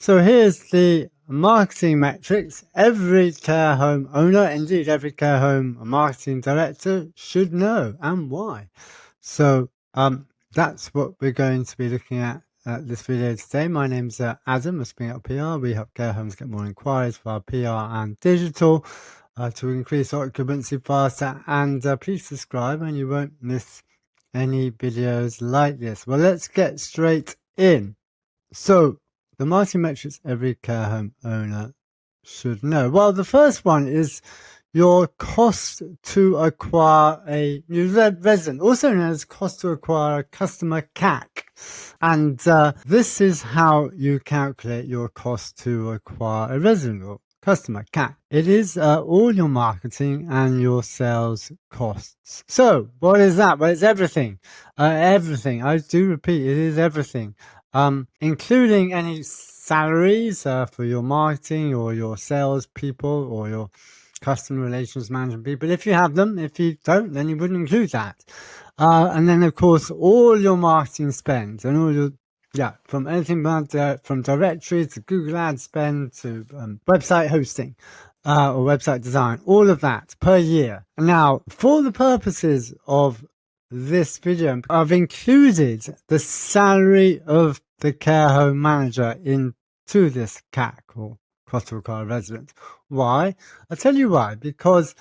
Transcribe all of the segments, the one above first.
So here's the marketing metrics every care home owner, indeed every care home marketing director should know, and why. So that's what we're going to be looking at this video today. My name's Adam of Springup PR. We help care homes get more inquiries via PR and digital to increase occupancy faster. And please subscribe and you won't miss any videos like this. Well, let's get straight in. So the marketing metrics every care home owner should know. Well, the first one is your cost to acquire a new resident, also known as cost to acquire a customer CAC. And this is how you calculate your cost to acquire a resident or customer CAC. It is all your marketing and your sales costs. So what is that? Well, it's everything. Everything. I do repeat, it is everything. Including any salaries for your marketing or your sales people or your customer relations management people, if you have them. If you don't, then you wouldn't include that. And then, of course, all your marketing spend and all your, from anything from directory to Google ad spend to website hosting or website design, all of that per year. Now, for the purposes of this video, I've included the salary of the care home manager into this CAC or cost to acquire a resident. Why? I'll tell you why. Because,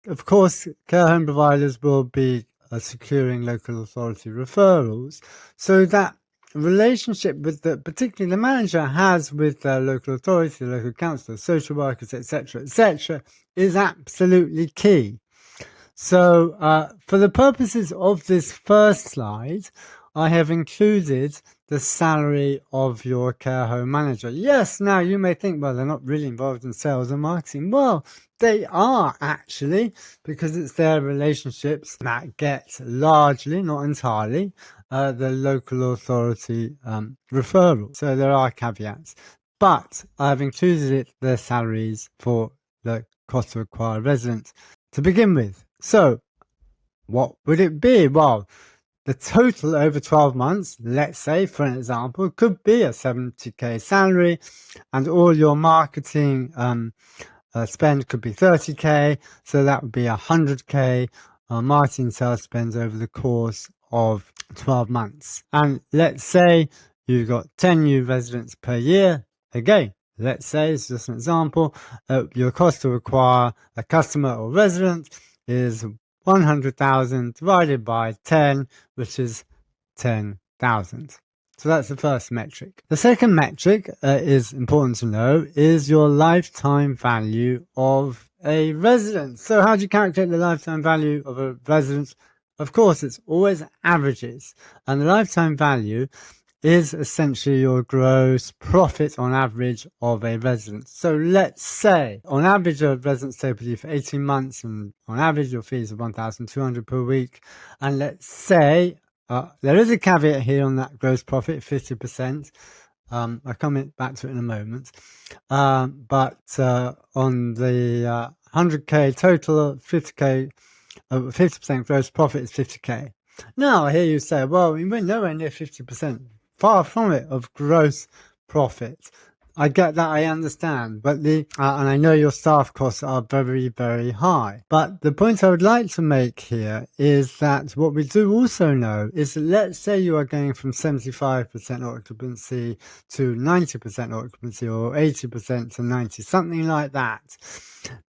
of course, care home providers will be securing local authority referrals, so that relationship with particularly the manager has with the local authority, the local council, social workers, etc., is absolutely key. So for the purposes of this first slide, I have included the salary of your care home manager. Yes, now you may think, well, they're not really involved in sales and marketing. Well, they are actually, because it's their relationships that get largely, not entirely, the local authority referral. So there are caveats. But I've included their salaries for the cost to acquire a resident to begin with. So what would it be? Well, the total over 12 months, let's say, for an example, could be a 70k salary, and all your marketing spend could be 30k, so that would be 100k marketing sales spend over the course of 12 months. And let's say you've got 10 new residents per year. Again, let's say, it's just an example, your cost to acquire a customer or resident is 100,000 divided by 10, which is 10,000. So that's the first metric. The second metric is important to know, is your lifetime value of a resident. So how do you calculate the lifetime value of a resident? Of course, it's always averages, and the lifetime value is essentially your gross profit on average of a resident. So let's say on average a resident stay with you for 18 months, and on average your fees are 1,200 per week. And let's say there is a caveat here on that gross profit, 50%. I'll come back to it in a moment. But on the 100k total, 50k, 50% gross profit is 50k. Now I hear you say, well, we're nowhere near 50%. Far from it, of gross profit. I get that, I understand, but and I know your staff costs are very, very high. But the point I would like to make here is that what we do also know is that, let's say you are going from 75% occupancy to 90% occupancy, or 80% to 90, something like that,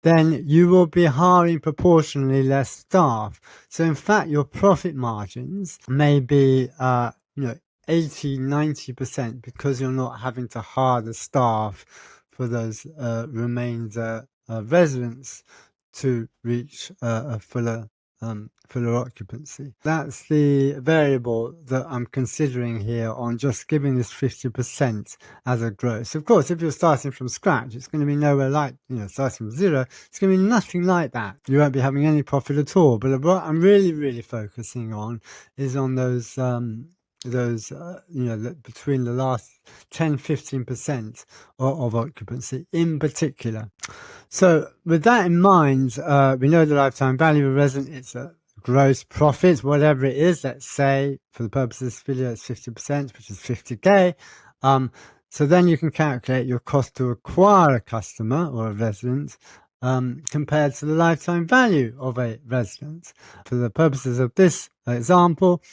then you will be hiring proportionally less staff. So in fact, your profit margins may be, 80-90%, because you're not having to hire the staff for those remainder residents to reach a fuller occupancy. That's the variable that I'm considering here on just giving this 50% as a gross. Of course, if you're starting from scratch, it's going to be nowhere like, starting from zero. It's going to be nothing like that. You won't be having any profit at all. But what I'm really, really focusing on is on those between the last 10-15% of occupancy in particular. So with that in mind, we know the lifetime value of a resident, it's a gross profit, whatever it is. Let's say for the purposes of this video, it's 50%, which is 50k. So then you can calculate your cost to acquire a customer or a resident compared to the lifetime value of a resident. For the purposes of this example,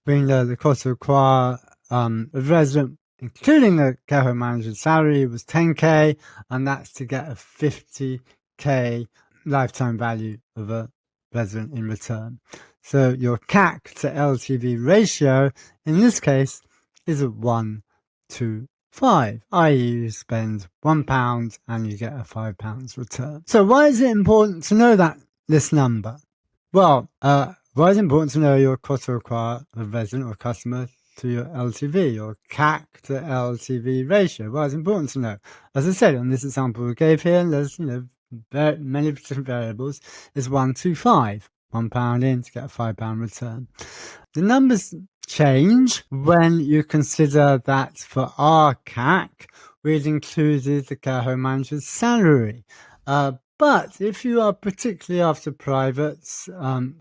we know the cost to acquire a resident, including the care home manager's salary, was 10k, and that's to get a 50k lifetime value of a resident in return. So your CAC to LTV ratio in this case is a 1 to 5, i.e. you spend £1 and you get a £5 return. So why is it important to know this number? Well, why is it important to know your cost to acquire a resident or customer to your LTV, your CAC to LTV ratio? Well, it's important to know. As I said, on this example we gave here, there's many different variables. Is 1 to 5. £1 in to get a £5 return. The numbers change when you consider that for our CAC, we'd included the care home manager's salary. But if you are particularly after privates,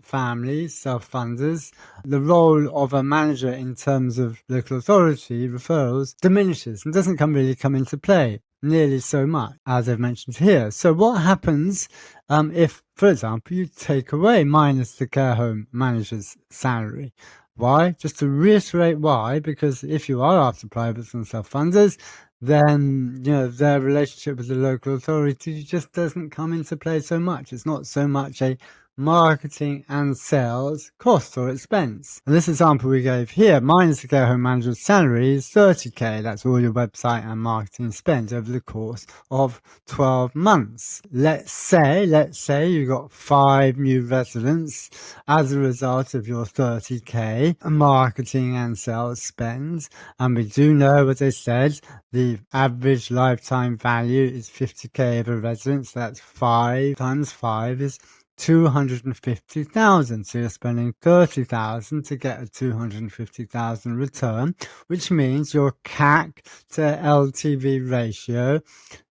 families, self-funders, the role of a manager in terms of local authority referrals diminishes and doesn't really come into play nearly so much as I've mentioned here. So what happens if, for example, you take away minus the care home manager's salary? Why? Just to reiterate why, because if you are after privates and self-funders, then their relationship with the local authority just doesn't come into play so much. It's not so much a marketing and sales cost or expense. And this example we gave here, minus the care home manager's salary, is 30k. That's all your website and marketing spend over the course of 12 months. Let's say you got 5 new residents as a result of your 30k marketing and sales spend. And we do know, as I said, the average lifetime value is 50k of a resident. So that's 5 times 5 is 250,000. So you're spending 30,000 to get a 250,000 return, which means your CAC to LTV ratio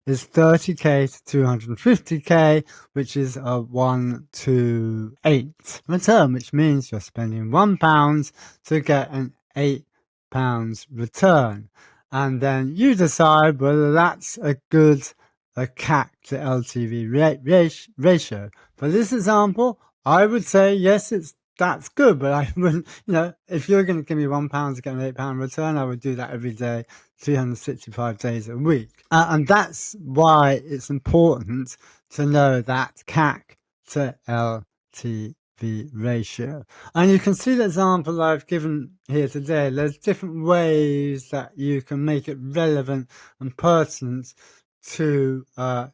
is 30k to 250k, which is a 1 to 8 return, which means you're spending £1 to get an £8 return. And then you decide whether that's a good CAC to LTV ratio. For this example, I would say yes, that's good, but I wouldn't, if you're going to give me £1 to get an £8 return, I would do that every day, 365 days a week. And that's why it's important to know that CAC to LTV ratio. And you can see the example I've given here today. There's different ways that you can make it relevant and pertinent to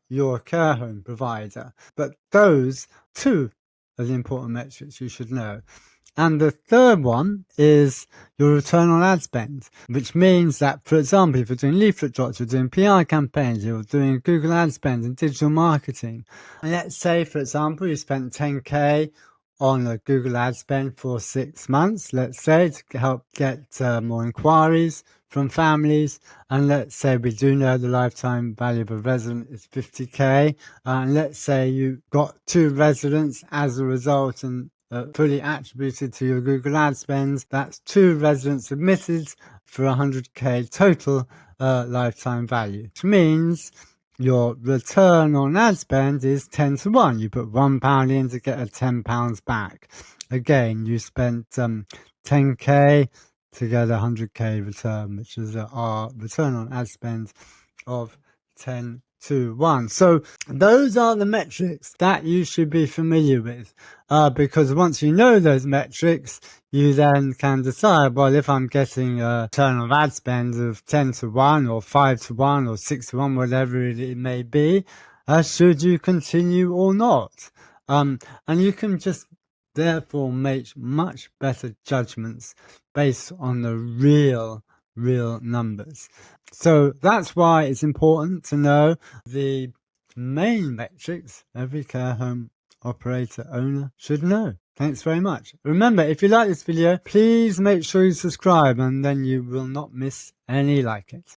your care home provider. But those 2 are the important metrics you should know. And the third one is your return on ad spend, which means that, for example, if you're doing leaflet drops, you're doing PR campaigns, you're doing Google ad spend and digital marketing. And let's say, for example, you spent 10k on a Google ad spend for 6 months, let's say, to help get more inquiries from families. And let's say we do know the lifetime value of a resident is 50k. And let's say you got 2 residents as a result and fully attributed to your Google ad spends. That's 2 residents submitted for 100k total lifetime value, which means your return on ad spend is 10 to 1. You put £1 in to get a £10 back. Again, you spent 10k to get a 100k return, which is our return on ad spend of 10 to 1. So those are the metrics that you should be familiar with, because once you know those metrics, you then can decide, well, if I'm getting a return on ad spend of 10 to 1 or 5 to 1 or 6 to 1, whatever it may be, should you continue or not? And you can just therefore make much better judgments based on the real numbers. So that's why it's important to know the main metrics every care home operator owner should know. Thanks very much. Remember, if you like this video, please make sure you subscribe, and then you will not miss any like it.